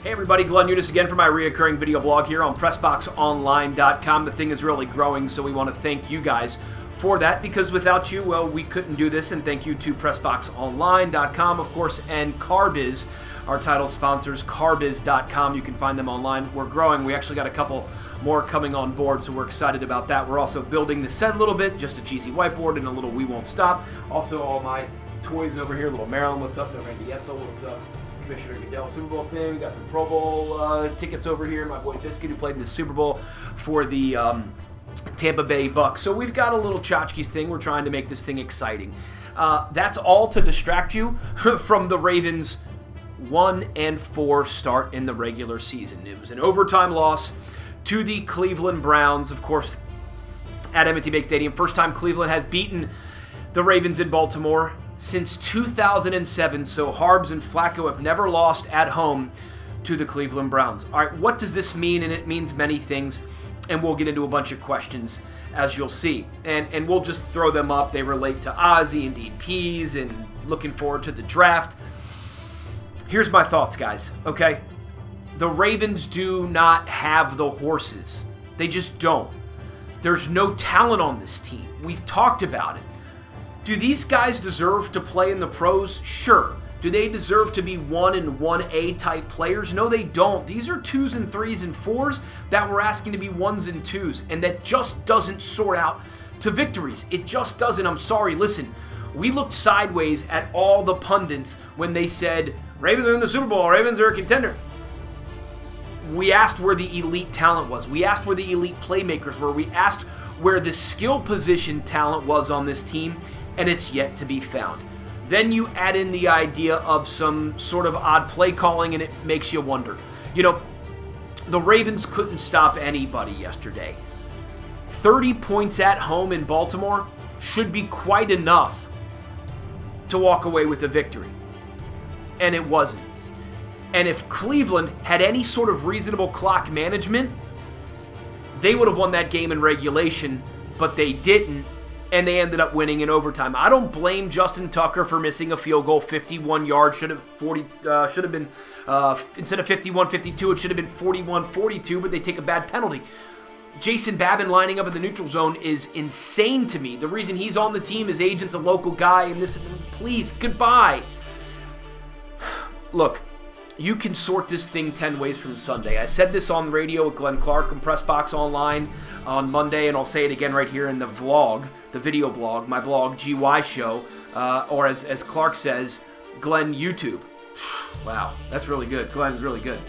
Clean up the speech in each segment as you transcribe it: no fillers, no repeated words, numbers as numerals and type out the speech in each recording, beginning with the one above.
Hey everybody, Glenn Younes again for my reoccurring video blog here on PressBoxOnline.com. The thing is really growing, so we want to thank you guys for that, because without you, well, we couldn't do this. And thank you to PressBoxOnline.com, of course, and Carbiz, our title sponsors, Carbiz.com. You can find them online. We're growing. We actually got a couple more coming on board, so we're excited about that. We're also building the set a little bit, just a cheesy whiteboard and a little We Won't Stop. Also, all my toys over here. Little Maryland, what's up? No, Randy Etzel, what's up? Commissioner Goodell Super Bowl thing. We got some Pro Bowl tickets over here. My boy Biscuit, who played in the Super Bowl for the Tampa Bay Bucks. So we've got a little tchotchkes thing. We're trying to make this thing exciting. That's all to distract you from the Ravens' 1-4 start in the regular season. It was an overtime loss to the Cleveland Browns, of course, at M&T Bank Stadium. First time Cleveland has beaten the Ravens in Baltimore since 2007, so Harbs and Flacco have never lost at home to the Cleveland Browns. All right, what does this mean? And it means many things, and we'll get into a bunch of questions, as you'll see. And we'll just throw them up. They relate to Ozzie and DPs and looking forward to the draft. Here's my thoughts, guys, okay? The Ravens do not have the horses. They just don't. There's no talent on this team. We've talked about it. Do these guys deserve to play in the pros? Sure. Do they deserve to be 1 and 1A type players? No, they don't. These are 2s and 3s and 4s that we're asking to be 1s and 2s, and that just doesn't sort out to victories. It just doesn't. I'm sorry. Listen, we looked sideways at all the pundits when they said, Ravens are in the Super Bowl, Ravens are a contender. We asked where the elite talent was. We asked where the elite playmakers were. We asked where the skill position talent was on this team, and it's yet to be found. Then you add in the idea of some sort of odd play calling, and it makes you wonder. You know, the Ravens couldn't stop anybody yesterday. 30 points at home in Baltimore should be quite enough to walk away with a victory. And it wasn't. And if Cleveland had any sort of reasonable clock management, they would have won that game in regulation, but they didn't. And they ended up winning in overtime. I don't blame Justin Tucker for missing a field goal, 51 yards. Should have been instead of 51-52, it should have been 41-42. But they take a bad penalty. Jason Babin lining up in the neutral zone is insane to me. The reason he's on the team, his agent's a local guy, and this. Please, goodbye. Look. You can sort this thing 10 ways from Sunday. I said this on the radio with Glenn Clark and PressBox Online on Monday, and I'll say it again right here in the vlog, the video blog, my blog, GY Show, or as Clark says, Glenn YouTube. Wow, that's really good. Glenn's really good.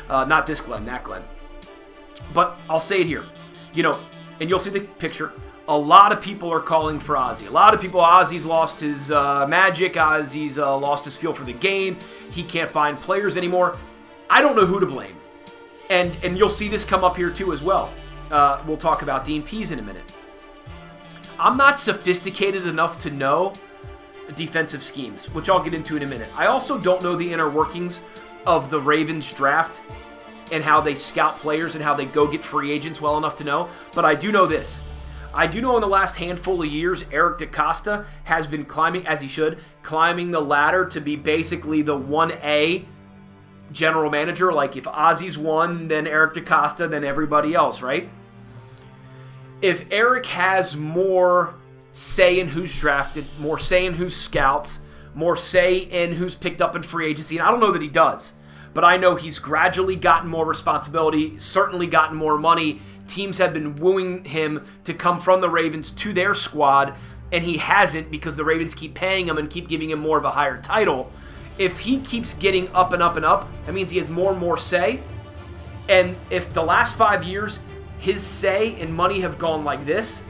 Not this Glenn, that Glenn. But I'll say it here. You know, and you'll see the picture. A lot of people are calling for Ozzie. A lot of people, Ozzie's lost his magic. Ozzie's lost his feel for the game. He can't find players anymore. I don't know who to blame. And you'll see this come up here too as well. We'll talk about Dean Pease in a minute. I'm not sophisticated enough to know defensive schemes, which I'll get into in a minute. I also don't know the inner workings of the Ravens draft and how they scout players and how they go get free agents well enough to know. But I do know this. I do know in the last handful of years, Eric DeCosta has been climbing, as he should, climbing the ladder to be basically the 1A general manager. Like if Ozzie's one, then Eric DeCosta, then everybody else, right? If Eric has more say in who's drafted, more say in who's scouts, more say in who's picked up in free agency, and I don't know that he does, but I know he's gradually gotten more responsibility, certainly gotten more money. Teams have been wooing him to come from the Ravens to their squad, and he hasn't because the Ravens keep paying him and keep giving him more of a higher title. If he keeps getting up and up and up, that means he has more and more say. And if the last 5 years, his say and money have gone like this,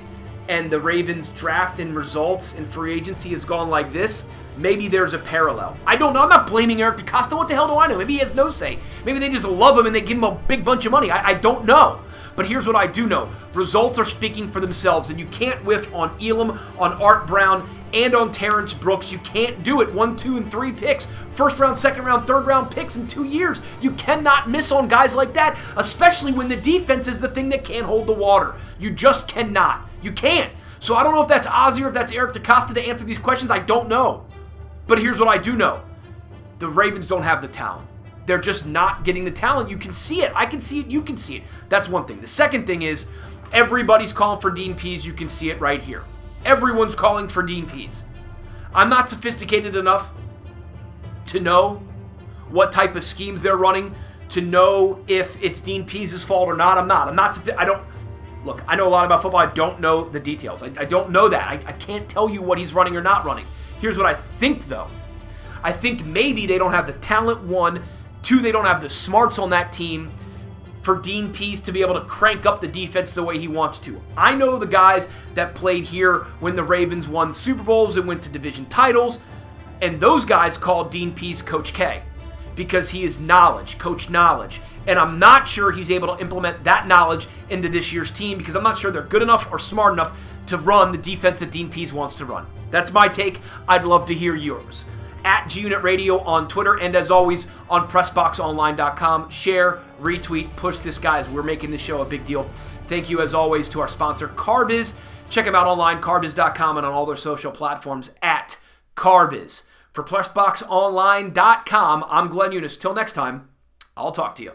and the Ravens draft and results and free agency has gone like this, maybe there's a parallel. I don't know. I'm not blaming Eric DeCosta. What the hell do I know? Maybe he has no say. Maybe they just love him and they give him a big bunch of money. I don't know. But here's what I do know. Results are speaking for themselves, and you can't whiff on Elam, on Art Brown, and on Terrence Brooks. You can't do it. 1, 2, and 3 picks. First round, second round, third round picks in 2 years. You cannot miss on guys like that, especially when the defense is the thing that can't hold the water. You just cannot. You can't. So I don't know if that's Ozzie or if that's Eric DeCosta to answer these questions. I don't know. But here's what I do know. The Ravens don't have the talent. They're just not getting the talent. You can see it. I can see it. You can see it. That's one thing. The second thing is everybody's calling for Dean Pease. You can see it right here. Everyone's calling for Dean Pease. I'm not sophisticated enough to know what type of schemes they're running, to know if it's Dean Pease's fault or not. Look, I know a lot about football. I don't know the details. I don't know that. I can't tell you what he's running or not running. Here's what I think, though. I think maybe they don't have the talent, one. Two, they don't have the smarts on that team for Dean Pease to be able to crank up the defense the way he wants to. I know the guys that played here when the Ravens won Super Bowls and went to division titles, and those guys called Dean Pease Coach K because he is knowledge, coach knowledge. And I'm not sure he's able to implement that knowledge into this year's team because I'm not sure they're good enough or smart enough to run the defense that Dean Pease wants to run. That's my take. I'd love to hear yours. At GUnit Radio on Twitter, and as always on PressBoxOnline.com. Share, retweet, push this, guys. We're making this show a big deal. Thank you, as always, to our sponsor, Carbiz. Check them out online, carbiz.com, and on all their social platforms at Carbiz. For PressBoxOnline.com, I'm Glenn Younes. Till next time, I'll talk to you.